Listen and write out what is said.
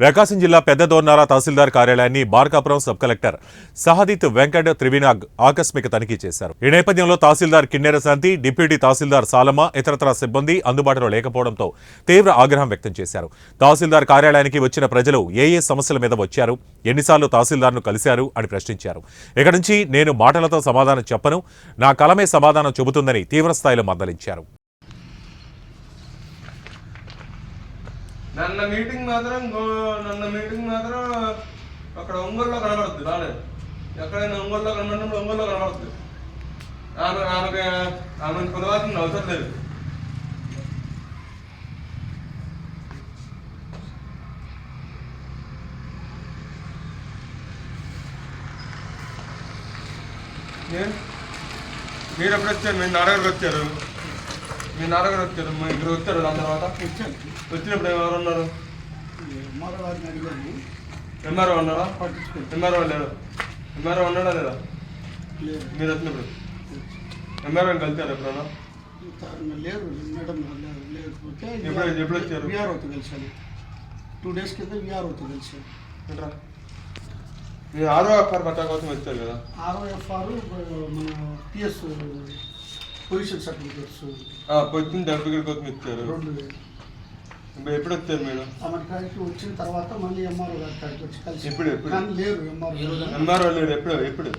ప్రకాశం జిల్లా పెద్ద దోర్నాల తహసీల్దార్ కార్యాలయాన్ని మార్కాపురం సబ్ కలెక్టర్ సహదిత్ వెంకట్ త్రివినాగ్ ఆకస్మిక తనిఖీ చేశారు. ఈ నేపథ్యంలో తహసీల్దార్ కిన్నెర శాంతి, డిప్యూటీ తహసీల్దార్ సాలమ్మ, ఇతరత్రా సిబ్బంది అందుబాటులో లేకపోవడంతో తీవ్ర ఆగ్రహం వ్యక్తం చేశారు. తహసీల్దార్ కార్యాలయానికి వచ్చిన ప్రజలు ఏ సమస్యల మీద వచ్చారు, ఎన్నిసార్లు తహసీల్దార్ను కలిశారు అని ప్రశ్నించారు. ఇక నుంచి నేను మాటలతో సమాధానం చెప్పను, నా కలమే సమాధానం చెబుతుందని తీవ్రస్థాయిలో మందలించారు. నన్న మీటింగ్ మాత్రం అక్కడ ఒంగోలులో కనబడుతుంది. రాలేదు ఎక్కడైనా ఒంగోలులో కనబడినప్పుడు ఒంగోలులో కనబడుతుంది. ఆమెను కొనవాల్సిన అవసరం లేదు. మీరు ఎప్పుడు వచ్చారు? మీరు నాన్నగారికి వచ్చారు, మీ నాన్నగారు వచ్చారు, మా ఇద్దరు వచ్చారు. దాని తర్వాత వచ్చినప్పుడు ఎవరు ఉన్నారు? ఎంఆర్ఓ ఉన్నారా? ఎంఆర్ఓ లేడు. ఎంఆర్ఓ ఉన్నాడా లేదా? మీరు వచ్చినప్పుడు ఎంఆర్ఓని కలిసారు ఎప్పుడన్నా? ఎప్పుడు వచ్చారు? కలిసాను 2 days కింద విఆర్ఓతో కలిసాను. మీరు ROFR పట్టా కోసం వచ్చారు కదా? ROFR మన PS position certificates position certificate కోసం ఇచ్చారు. ఎప్పుడు వచ్చారు మీరు? అమెరికాకి వచ్చిన తర్వాత మళ్ళీ ఎంఆర్ఓ గారి కాడికి వచ్చి కలిసి ఎప్పుడు లేరు. ఎంఆర్ఓ లేడు. ఎప్పుడు